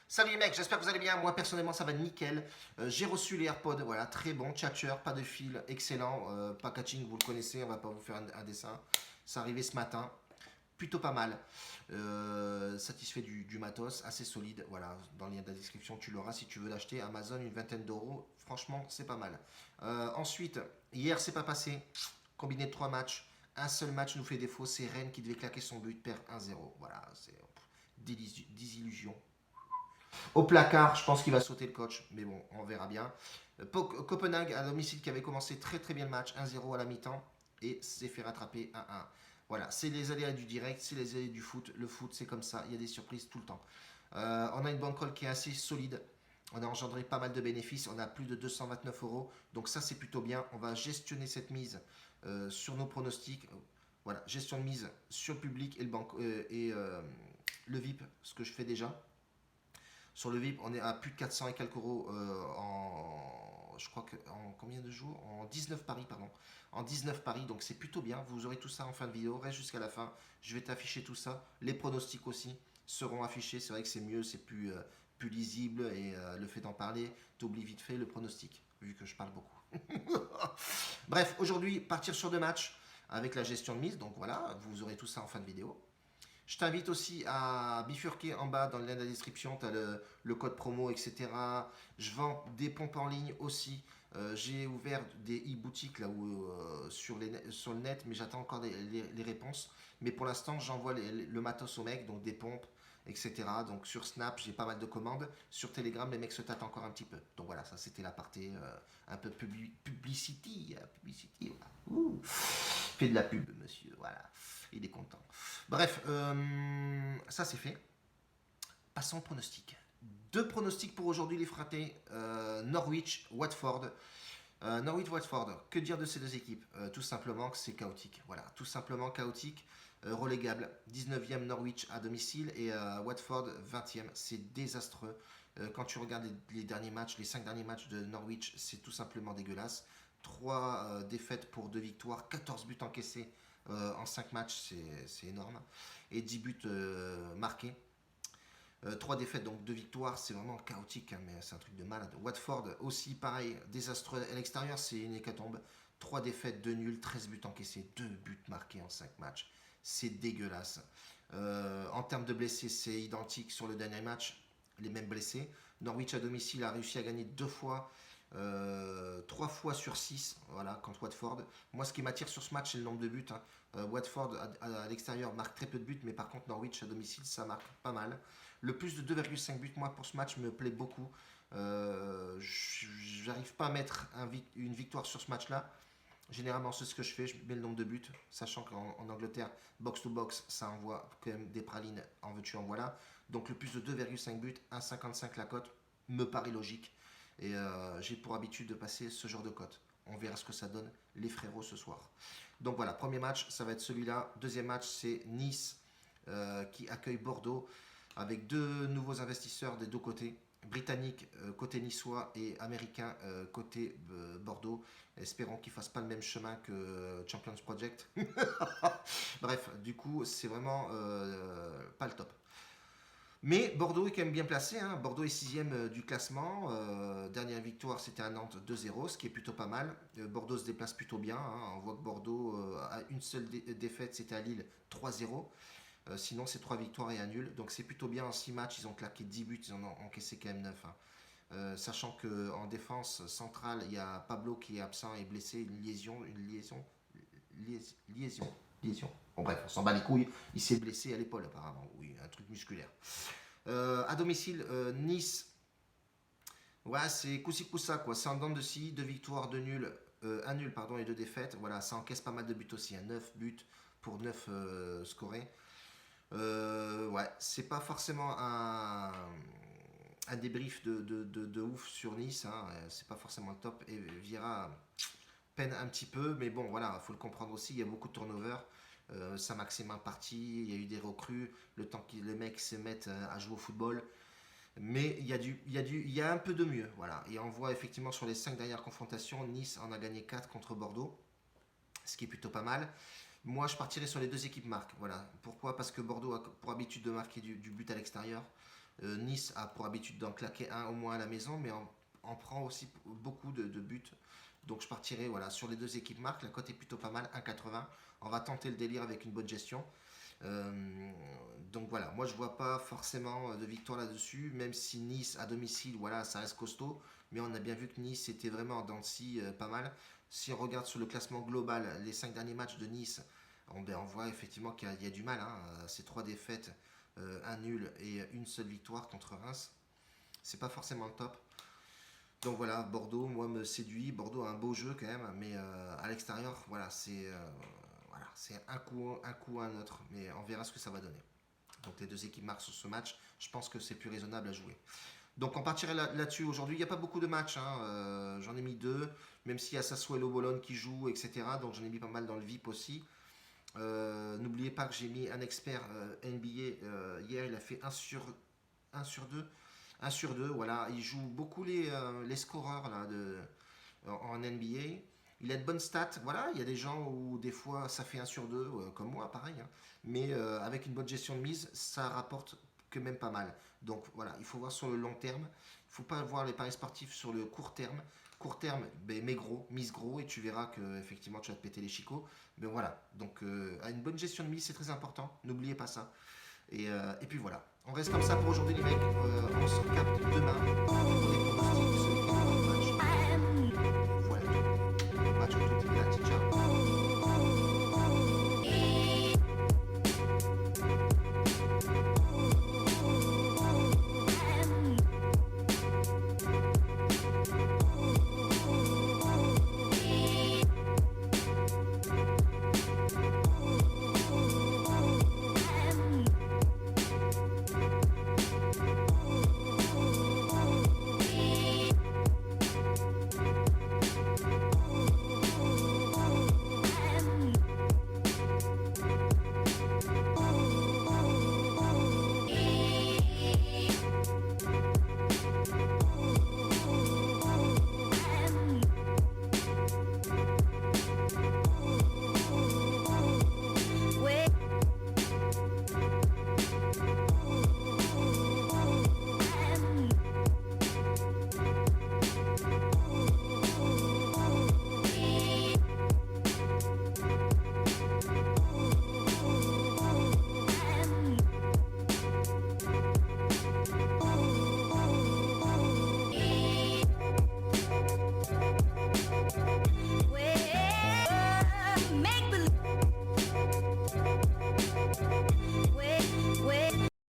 Salut les mecs, j'espère que vous allez bien. Moi personnellement ça va nickel. J'ai reçu les AirPods, voilà, très bon, tchatcher, pas de fil, excellent. Packaging, vous le connaissez, on va pas vous faire un dessin. C'est arrivé ce matin, plutôt pas mal. Satisfait du matos, assez solide. Voilà, dans le lien de la description tu l'auras si tu veux l'acheter. Amazon, une vingtaine d'euros, franchement c'est pas mal. Ensuite, hier c'est pas passé. Combiné de 3 matchs. Un seul match nous fait défaut, c'est Rennes qui devait claquer son but, perd 1-0. Voilà, c'est désillusion. Au placard, je pense qu'il va sauter le coach, mais bon, on verra bien. Copenhague à domicile qui avait commencé très très bien le match, 1-0 à la mi-temps, et s'est fait rattraper 1-1. Voilà, c'est les aléas du direct, c'est les aléas du foot. Le foot, c'est comme ça, il y a des surprises tout le temps. On a une bankroll qui est assez solide. On a engendré pas mal de bénéfices. On a plus de 229 euros. Donc ça, c'est plutôt bien. On va gestionner cette mise sur nos pronostics. Voilà, gestion de mise sur le public et le VIP, ce que je fais déjà. Sur le VIP, on est à plus de 400 et quelques euros je crois que en combien de jours? En 19 paris, pardon. En 19 paris, donc c'est plutôt bien. Vous aurez tout ça en fin de vidéo. Reste jusqu'à la fin. Je vais t'afficher tout ça. Les pronostics aussi seront affichés. C'est vrai que c'est mieux, c'est plus lisible et le fait d'en parler, t'oublies vite fait le pronostic, vu que je parle beaucoup. Bref, aujourd'hui, partir sur 2 matchs avec la gestion de mise. Donc voilà, vous aurez tout ça en fin de vidéo. Je t'invite aussi à bifurquer en bas dans le lien de la description, tu as le code promo, etc. Je vends des pompes en ligne aussi. J'ai ouvert des e-boutiques là où, sur le net, mais j'attends encore les réponses. Mais pour l'instant, j'envoie le matos aux mecs, donc des pompes, etc. Donc sur Snap, j'ai pas mal de commandes. Sur Telegram, les mecs se tâtent encore un petit peu. Donc voilà, ça c'était la partie un peu publicity. Publicity, voilà. Ouh. Fait de la pub, monsieur. Voilà, il est content. Bref, ça c'est fait. Passons au pronostic. 2 pronostics pour aujourd'hui, les fratés. Norwich, Watford. Norwich-Watford, que dire de ces 2 équipes? Tout simplement que c'est chaotique. Voilà, tout simplement chaotique. Relégable, 19e Norwich à domicile et Watford 20e. C'est désastreux. Quand tu regardes les derniers matchs, les 5 derniers matchs de Norwich, c'est tout simplement dégueulasse. 3 défaites pour 2 victoires, 14 buts encaissés en 5 matchs, c'est énorme. Et 10 buts marqués. 3 défaites, donc 2 victoires, c'est vraiment chaotique, hein, mais c'est un truc de malade. Watford aussi, pareil, désastreux à l'extérieur, c'est une hécatombe. 3 défaites, 2 nuls, 13 buts encaissés, 2 buts marqués en 5 matchs. C'est dégueulasse. En termes de blessés, c'est identique sur le dernier match, les mêmes blessés. Norwich à domicile a réussi à gagner 2 fois, 3 fois sur 6, voilà, contre Watford. Moi, ce qui m'attire sur ce match, c'est le nombre de buts, hein. Watford à l'extérieur marque très peu de buts, mais par contre Norwich à domicile, ça marque pas mal. Le plus de 2,5 buts, moi, pour ce match, me plaît beaucoup. J'arrive pas à mettre une victoire sur ce match-là. Généralement, c'est ce que je fais, je mets le nombre de buts, sachant qu'en Angleterre, box to box, ça envoie quand même des pralines, en veux-tu, en voilà. Donc le plus de 2,5 buts, 1,55 la cote, me paraît logique. Et j'ai pour habitude de passer ce genre de cote. On verra ce que ça donne, les frérots, ce soir. Donc voilà, premier match, ça va être celui-là. Deuxième match, c'est Nice qui accueille Bordeaux avec 2 nouveaux investisseurs des 2 côtés, britanniques côté niçois et américains côté Bordeaux. Espérons qu'ils ne fassent pas le même chemin que Champions Project. Bref, du coup, c'est vraiment pas le top. Mais Bordeaux est quand même bien placé, hein. Bordeaux est 6e du classement. Dernière victoire, c'était à Nantes 2-0, ce qui est plutôt pas mal. Bordeaux se déplace plutôt bien, hein. On voit que Bordeaux a une seule défaite, c'était à Lille 3-0. Sinon, c'est 3 victoires et un nul. Donc, c'est plutôt bien en 6 matchs. Ils ont claqué 10 buts. Ils en ont encaissé quand même 9, hein. Sachant qu'en défense centrale, il y a Pablo qui est absent et blessé. Une liaison. Liaison. Bon, bref, on s'en bat les couilles. Il s'est blessé à l'épaule, apparemment. Oui, un truc musculaire. À domicile, Nice. Ouais, c'est coussi coussa, quoi. C'est en dents de scie. 2 victoires, 2 nuls. Un nul, pardon, et 2 défaites. Voilà, ça encaisse pas mal de buts aussi, hein. 9 buts pour 9 scorés. Ouais, c'est pas forcément un débrief de ouf sur Nice, hein. C'est pas forcément le top. Et Vieira peine un petit peu, mais bon, voilà, faut le comprendre aussi. Il y a beaucoup de turnover. Saint-Maximin parti, il y a eu des recrues, le temps que les mecs se mettent à jouer au football. Mais il y a un peu de mieux, voilà. Et on voit effectivement sur les 5 dernières confrontations, Nice en a gagné 4 contre Bordeaux, ce qui est plutôt pas mal. Moi, je partirais sur les 2 équipes marques. Voilà. Pourquoi? Parce que Bordeaux a pour habitude de marquer du but à l'extérieur. Nice a pour habitude d'en claquer un au moins à la maison, mais en prend aussi beaucoup de buts. Donc je partirai voilà, sur les deux équipes marques. La cote est plutôt pas mal, 1,80. On va tenter le délire avec une bonne gestion. Donc voilà, moi je vois pas forcément de victoire là-dessus, même si Nice à domicile, voilà, ça reste costaud, mais on a bien vu que Nice était vraiment en dents de scie, pas mal. Si on regarde sur le classement global, les 5 derniers matchs de Nice, on voit effectivement qu'il y a du mal, hein. C'est 3 défaites, un nul et une seule victoire contre Reims. C'est pas forcément le top. Donc voilà, Bordeaux, moi, me séduit. Bordeaux a un beau jeu quand même, mais à l'extérieur, c'est un coup un autre, mais on verra ce que ça va donner. Donc les deux équipes marquent sur ce match, je pense que c'est plus raisonnable à jouer. Donc on partirait là-dessus aujourd'hui. Il n'y a pas beaucoup de matchs, hein. J'en ai mis deux, même s'il y a Sassuolo Bologne qui joue, etc. Donc j'en ai mis pas mal dans le VIP aussi. N'oubliez pas que j'ai mis un expert NBA hier, il a fait un sur 2. Un sur 2, voilà. Il joue beaucoup les scoreurs là, en NBA. Il a de bonnes stats, voilà. Il y a des gens où des fois ça fait un sur 2, comme moi, pareil, hein. Mais avec une bonne gestion de mise, ça rapporte que même pas mal. Donc voilà, il faut voir sur le long terme. Il ne faut pas voir les paris sportifs sur le court terme. Court terme, ben, mets gros, mise gros, et tu verras que effectivement tu vas te péter les chicots. Mais voilà, donc une bonne gestion de mise, c'est très important. N'oubliez pas ça. Et puis voilà. On reste comme ça pour aujourd'hui les mecs. On se capte demain pour les pronostics.